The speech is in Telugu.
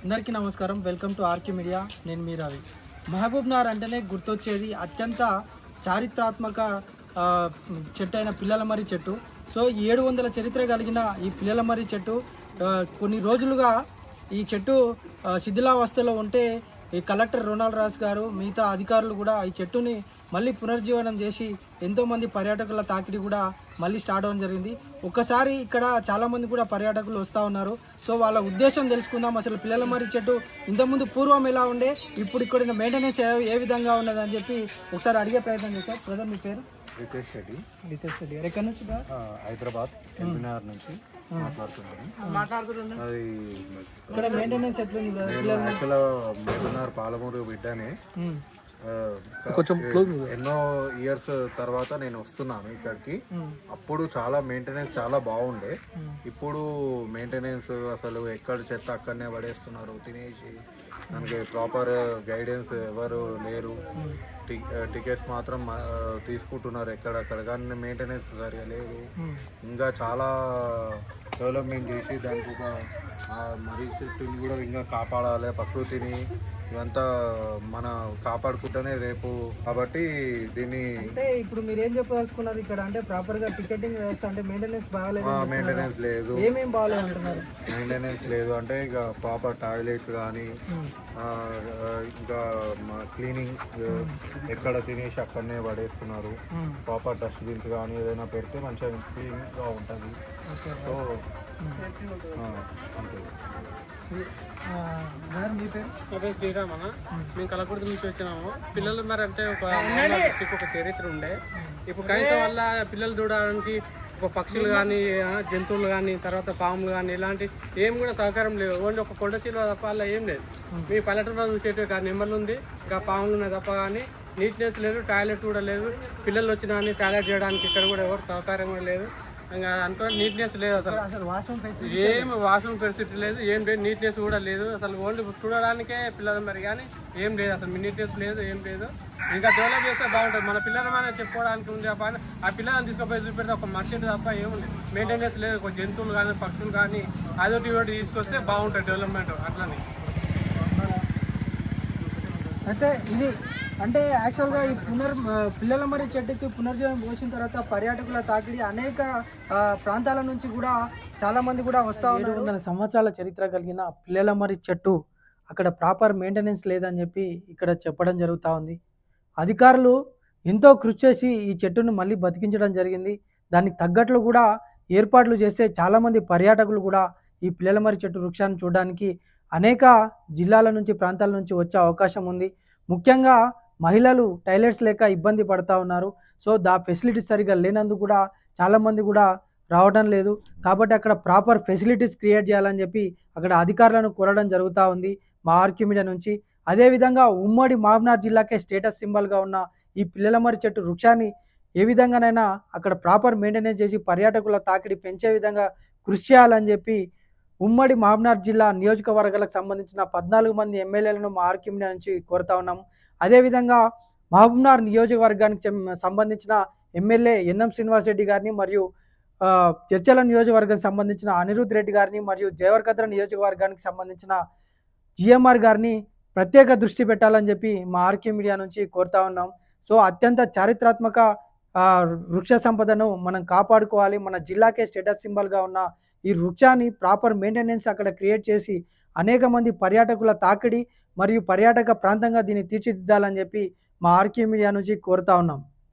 అందరికీ నమస్కారం. Welcome to RK media. నేను మీ రవి. మహబూబ్నగర్ అంటేనే గుర్తొచ్చేది అత్యంత చారిత్రాత్మక చెట్టు అయిన పిల్లలమర్రి చెట్టు. సో 700 చరిత్ర కలిగిన ఈ పిల్లలమర్రి చెట్టు కొన్ని రోజులుగా ఈ చెట్టు శిథిలావస్థలో ఉంటే ఈ కలెక్టర్ రొనాల్డ్ రాస్ గారు మిగతా అధికారులు కూడా ఈ చెట్టుని మళ్ళీ పునర్జీవనం చేసి ఎంతోమంది పర్యాటకుల తాకిడి కూడా మళ్ళీ స్టార్ట్ అవ్వడం జరిగింది. ఒక్కసారి ఇక్కడ చాలామంది కూడా పర్యాటకులు వస్తూ ఉన్నారు. సో వాళ్ళ ఉద్దేశం తెలుసుకుందాం. అసలు పిల్లలమర్రి చెట్టు ఇంతకుముందు పూర్వం ఎలా ఉండే, ఇప్పుడు ఇక్కడ మెయింటెనెన్స్ ఏ విధంగా ఉన్నదని చెప్పి ఒకసారి అడిగే ప్రయత్నం చేశారు. బ్రదర్, మీ పేరు? రితేష్ రెడ్డి. ఎక్కడి నుంచి? హైదరాబాద్ ఎల్బీనగర్ నుంచి మాట్లాడుతున్నాను. అది ఇక్కడ మెయింటెనెన్స్ ఎట్లుంది? యాక్చువల్ మహబూబ్నగర్ పాలమూరు బిడ్డనే. ఎన్నో ఇయర్స్ తర్వాత నేను వస్తున్నాను ఇక్కడికి. అప్పుడు చాలా మెయింటెనెన్స్ చాలా బాగుండే. ఇప్పుడు మెయింటెనెన్స్ అసలు ఎక్కడ చెత్త అక్కడనే పడేస్తున్నారు తినేసి. మనకి ప్రాపర్ గైడెన్స్ ఎవరు లేరు. టికెట్స్ మాత్రం తీసుకుంటున్నారు ఎక్కడక్కడ, కానీ మెయింటెనెన్స్ సరిగా లేదు. ఇంకా చాలా డెవలప్మెంట్ చేసి దానికి ఒక మర్రి చెట్టుని కూడా ఇంకా కాపాడాలి. ప్రకృతిని ఇవంతా మన కాపాడుకుంటేనే రేపు. కాబట్టి దీన్ని అంటే ఇప్పుడు మీరు ఏం చెప్పదలుచుకున్నారు ఇక్కడ? అంటే ప్రాపర్ గా టికెటింగ్ వ్యవస్థ అంటే మెయింటెనెన్స్ బాగాలేదు. మెయింటెనెన్స్ లేదు. ఏమేమి బాగాలేదు అంటున్నారు? మెయింటెనెన్స్ లేదు అంటే ఇక ప్రాపర్ టాయిలెట్స్ కానీ, ఇంకా క్లీనింగ్ ఎక్కడ తినేసి అక్కడనే పడేస్తున్నారు. ప్రాపర్ డస్ట్బిన్స్ కానీ ఏదైనా పెడితే మంచిగా క్లీన్గా ఉంటుంది. సో అంతే. మీ పేరు? నా పేరు శ్రీరామ్ అన్న. మేము కలకూడదు నుంచి వచ్చినాము. పిల్లలు మరి అంటే ఒక చరిత్ర ఉండే. ఇప్పుడు కనీసం వల్ల పిల్లలు చూడడానికి ఒక పక్షులు కానీ, జంతువులు కానీ, తర్వాత పాములు కానీ ఇలాంటి ఏం కూడా సహకారం లేవు. ఓన్లీ ఒక కొండ చీల తప్ప అలా ఏం లేదు. మీ పల్లెటూరులో చూసేటివి కానీ నెమ్మలు ఉంది, ఇంకా పాములు ఉన్నాయి తప్ప కానీ నీట్నెస్ లేదు. టాయిలెట్స్ కూడా లేదు. పిల్లలు వచ్చినా కానీ టాయిలెట్ చేయడానికి ఇక్కడ కూడా ఎవరు సహకారం కూడా లేదు. ఇంకా అంత నీట్నెస్ లేదు. అసలు ఏం వాష్రూమ్ ఫెసిలిటీ లేదు, ఏం లేదు. నీట్నెస్ కూడా లేదు. అసలు ఓన్లీ చూడడానికే పిల్లలు మరి కానీ ఏం లేదు. అసలు నీట్నెస్ లేదు, ఏం లేదు. ఇంకా డెవలప్ చేస్తే బాగుంటుంది. మన పిల్లలు మన చెప్పుకోవడానికి ఉంది. ఆ పిల్లలను తీసుకుపోయి చూపెడితే ఒక మర్చెంట్ తప్ప ఏముంది. మెయింటెనెన్స్ లేదు. ఒక జంతువులు కానీ పక్షులు కానీ అదొకటి ఇదొకటి తీసుకొస్తే బాగుంటుంది డెవలప్మెంట్. అట్లని అయితే ఇది అంటే యాక్చువల్గా ఈ పిల్లలమర్రి చెట్టుకి పునర్జీవనం పోసిన తర్వాత పర్యాటకుల తాకిడి అనేక ప్రాంతాల నుంచి కూడా చాలామంది కూడా వస్తూ ఉన్నారు. 700 సంవత్సరాల చరిత్ర కలిగిన పిల్లలమర్రి చెట్టు అక్కడ ప్రాపర్ మెయింటెనెన్స్ లేదని చెప్పి ఇక్కడ చెప్పడం జరుగుతూ ఉంది. అధికారులు ఎంతో కృషి చేసి ఈ చెట్టును మళ్ళీ బతికించడం జరిగింది. దానికి తగ్గట్లు కూడా ఏర్పాట్లు చేస్తే చాలామంది పర్యాటకులు కూడా ఈ పిల్లలమర్రి చెట్టు వృక్షాన్ని చూడడానికి అనేక జిల్లాల నుంచి ప్రాంతాల నుంచి వచ్చే అవకాశం ఉంది. ముఖ్యంగా మహిళలు టాయిలెట్స్ లేక ఇబ్బంది పడుతూ ఉన్నారు. సో ఫెసిలిటీస్ సరిగా లేనందుకు కూడా చాలామంది కూడా రావడం లేదు. కాబట్టి అక్కడ ప్రాపర్ ఫెసిలిటీస్ క్రియేట్ చేయాలని చెప్పి అక్కడ అధికారులను కోరడం జరుగుతూ ఉంది మా ఆర్కే మీడియా నుంచి. అదేవిధంగా ఉమ్మడి మహబూబ్నగర్ జిల్లాకే స్టేటస్ సింబల్గా ఉన్న ఈ పిల్లలమర్రి చెట్టు వృక్షాన్ని ఏ విధంగానైనా అక్కడ ప్రాపర్ మెయింటెనెన్స్ చేసి పర్యాటకుల తాకిడి పెంచే విధంగా కృషి చేయాలని చెప్పి ఉమ్మడి మహబూబ్నగర్ జిల్లా నియోజకవర్గాలకు సంబంధించిన 14 మంది ఎమ్మెల్యేలను మా ఆర్కే మీడియా నుంచి కోరుతా ఉన్నాము. అదేవిధంగా మహబూబ్నగర్ నియోజకవర్గానికి సంబంధించిన ఎమ్మెల్యే ఎన్ఎం శ్రీనివాస్ రెడ్డి గారిని, మరియు చర్చల నియోజకవర్గానికి సంబంధించిన అనిరుద్ రెడ్డి గారిని, మరియు దేవరకద్ర నియోజకవర్గానికి సంబంధించిన జిఎంఆర్ గారిని ప్రత్యేక దృష్టి పెట్టాలని చెప్పి మా ఆర్కే మీడియా నుంచి కోరుతా ఉన్నాం. సో అత్యంత చారిత్రాత్మక వృక్ష సంపదను మనం కాపాడుకోవాలి. మన జిల్లాకే స్టేటస్ సింబల్గా ఉన్న ఈ వృక్షాన్ని ప్రాపర్ మెయింటెనెన్స్ అక్కడ క్రియేట్ చేసి అనేక మంది పర్యాటకుల తాకిడి మరియు పర్యాటక ప్రాంతంగా దీన్ని తీర్చిదిద్దాలని చెప్పి మా ఆర్కే మీడియా నుంచి కోరుతా ఉన్నాం.